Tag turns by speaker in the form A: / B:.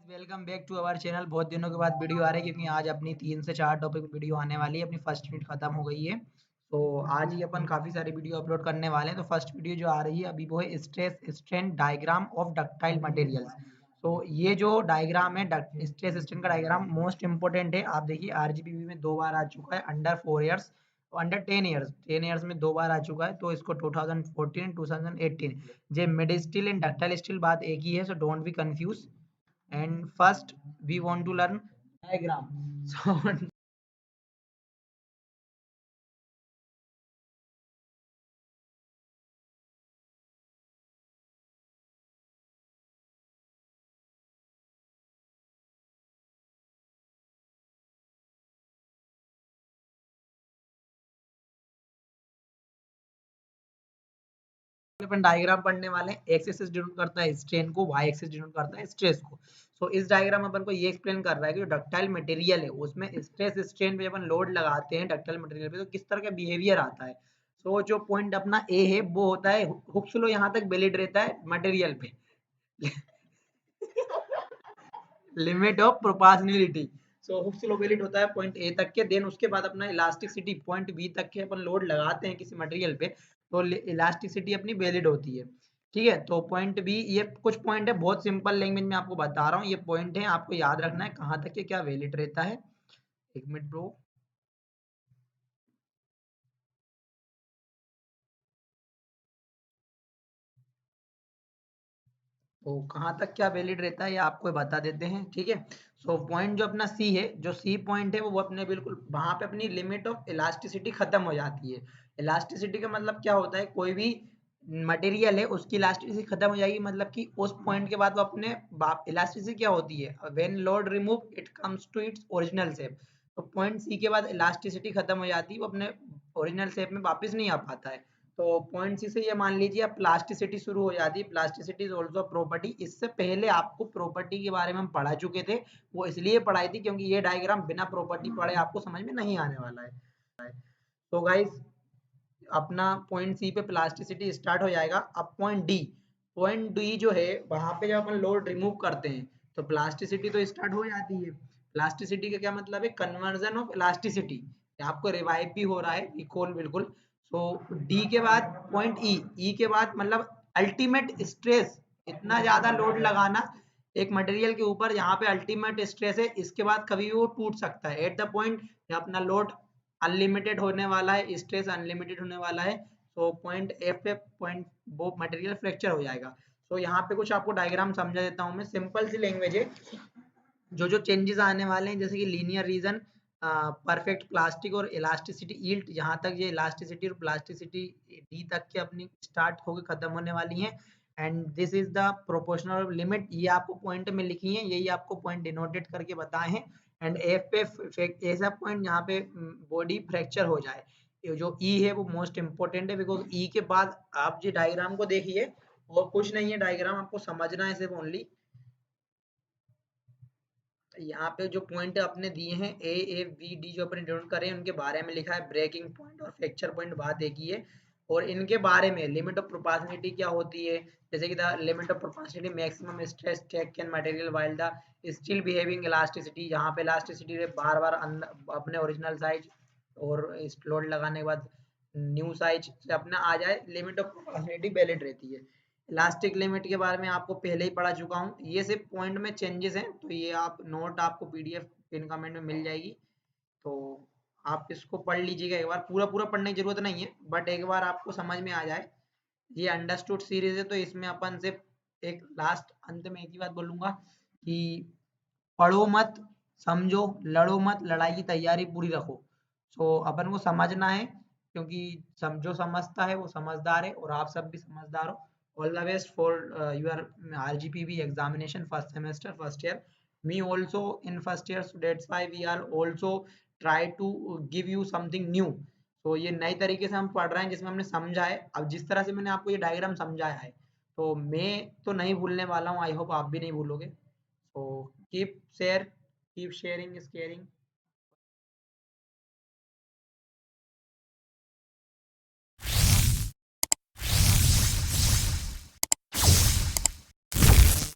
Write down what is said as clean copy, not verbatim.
A: Welcome back to our channel. बहुत दिनों के बाद वीडियो आ रही है क्योंकि आज अपनी 3 से 4 टॉपिक वीडियो आने वाली है। अपनी फर्स्ट यूनिट खत्म हो गई है, तो आज ही अपन काफ़ी सारी वीडियो अपलोड करने वाले हैं। तो फर्स्ट वीडियो जो आ रही है अभी वो है stress strain diagram of ductile materials. तो ये जो डायग्राम है स्ट्रेस स्ट्रेन का डायग्राम मोस्ट इंपॉर्टेंट है। आप देखिए आरजीपीवी में 2 बार आ चुका है, अंडर 4 ईयर्स और अंडर 10 ईयर्स में 2 बार आ चुका है। तो इसको 2014 2018 जे mild steel and ductile steel बात एक ही है, so don't be confuse. And first we want to learn diagram. So अपन डायग्राम पढ़ने वाले हैं। एक्स एक्सिस डिनोट करता है स्ट्रेन को, वाई एक्सिस डिनोट करता है स्ट्रेस को। सो इस डायग्राम अपन को ये एक्सप्लेन कर रहा है कि जो डक्टाइल मटेरियल है उसमें स्ट्रेस स्ट्रेन पे जब अपन लोड लगाते हैं डक्टाइल मटेरियल पे तो किस तरह का बिहेवियर आता है। सो जो पॉइंट अपना ए है वो होता है हुक स्लो, यहाँ तक वैलिड रहता है मटेरियल पे limit of proportionality. So hook slow valid होता है पॉइंट ए तक के, देन उसके बाद अपना इलास्टिसिटी पॉइंट बी तक के अपन लोड लगाते हैं किसी मटेरियल पे तो इलास्टिसिटी अपनी वैलिड होती है। ठीक है, तो पॉइंट बी, ये कुछ पॉइंट है, बहुत सिंपल लैंग्वेज में आपको बता रहा हूँ। ये पॉइंट है, आपको याद रखना है कहाँ तक के क्या वैलिड रहता है। एक मिनट ब्रो। तो कहाँ तक क्या वैलिड रहता है ये आपको बता देते हैं। ठीक है, सो पॉइंट जो अपना सी है, जो सी पॉइंट है वो अपने बिल्कुल वहां पे अपनी लिमिट ऑफ इलास्टिसिटी खत्म हो जाती है। इलास्टिसिटी का मतलब क्या होता है, कोई भी मटेरियल है उसकी इलास्टिसिटी खत्म हो जाएगी, मतलब कि उस पॉइंट के बाद वो अपने इलास्टिसिटी क्या होती है, when load remove it comes to its original shape. तो पॉइंट सी के बाद इलास्टिसिटी खत्म हो जाती है, वो अपने ओरिजिनल शेप में वापस नहीं आ पाता है। तो पॉइंट सी से ये मान लीजिए अब प्लास्टिसिटी शुरू हो जाती है। Plasticity is also property. इससे पहले आपको प्रॉपर्टी के बारे में हम पढ़ा चुके थे, वो इसलिए पढ़ाई थी क्योंकि ये डायग्राम बिना प्रॉपर्टी पढ़े आपको समझ में नहीं आने वाला है। तो गाइस अपना पॉइंट सी पे प्लास्टिसिटी स्टार्ट हो जाएगा। अब पॉइंट डी जो है वहां पे जब अपन लोड रिमूव करते हैं तो प्लास्टिसिटी तो स्टार्ट हो जाती है। प्लास्टिसिटी का क्या मतलब है, कन्वर्जन ऑफ इलास्टिसिटी। आपको रिवाइव भी हो रहा है, रिकॉल बिल्कुल। सो डी के बाद पॉइंट ई के बाद मतलब अल्टीमेट स्ट्रेस, इतना ज्यादा लोड लगाना एक मटेरियल के ऊपर यहाँ पे अल्टीमेट स्ट्रेस है, इसके बाद कभी भी वो टूट सकता है। एट द पॉइंट अपना लोड अनलिमिटेड होने वाला है, स्ट्रेस अनलिमिटेड होने वाला है, तो पॉइंट एफ पे पॉइंट वो मटेरियल फ्रैक्चर हो जाएगा। तो यहाँ पे कुछ आपको डायग्राम समझा देता हूँ मैं, सिंपल सी लैंग्वेज है। जो जो चेंजेस आने वाले हैं जैसे कि लीनियर रीजन, परफेक्ट प्लास्टिक और इलास्टिसिटी यील्ड, यहाँ तक ये इलास्टिसिटी और प्लास्टिसिटी डी तक के अपनी स्टार्ट होकर खत्म होने वाली हैं। And this is the proportional limit, ये आपको पॉइंट में लिखी है, यही आपको पॉइंट डिनोटेड करके बताए हैं। एंड एफ पे ऐसा पॉइंट यहाँ पे बॉडी फ्रैक्चर हो जाए। ये जो ई है वो मोस्ट इंपॉर्टेंट है, बिकॉज ई के बाद आप जी डायग्राम को देखिए और कुछ नहीं है, डायग्राम आपको समझना है सिर्फ ओनली। यहाँ पे जो पॉइंट अपने दिए हैं ए बी डी जो अपने डिनोट करें उनके बारे में लिखा है। ब्रेकिंग पॉइंट और फ्रैक्चर पॉइंट बात एक ही है, और इनके बारे में लिमिट ऑफ प्रोपोर्शनलिटी क्या होती है, जैसे कि the limit of proportionality maximum stress take can material while the still behaving elasticity, जहाँ पे इलास्टिसिटी बार बार अपने ओरिजिनल साइज और लोड लगाने के बाद न्यू साइज से अपना आ जाए, लिमिट ऑफ प्रोपोर्शनलिटी वैलिड रहती है। इलास्टिक लिमिट के बारे में आपको पहले ही पढ़ा चुका हूँ, ये सिर्फ पॉइंट में चेंजेस हैं, तो ये आप नोट आपको पीडीएफ पिन कमेंट में मिल जाएगी। तो आप इसको पढ़ लीजिएगा एक बार, पूरा पूरा पढ़ने की जरूरत नहीं है, बट एक बार आपको समझ में आ जाए। ये अंडरस्टूड सीरीज है, तो इसमें अपन सिर्फ एक लास्ट अंत में एक ही बात बोलूंगा कि पढ़ो मत, समझो, लड़ो मत, लड़ाई की तैयारी पूरी रखो। सो अपन को समझना है क्योंकि जो समझता है वो समझदार है, और आप सब भी समझदार हो। All the best for your RGPV examination first semester first year. Me also in first year, so that's why we are also try to give you something new। तो ये नई तरीके से हम पढ़ रहे हैं जिसमें हमने समझा है। अब जिस तरह से मैंने आपको ये डायग्राम समझाया है तो मैं तो नहीं भूलने वाला हूँ, आई होप आप भी नहीं भूलोगे। So keep sharing is caring।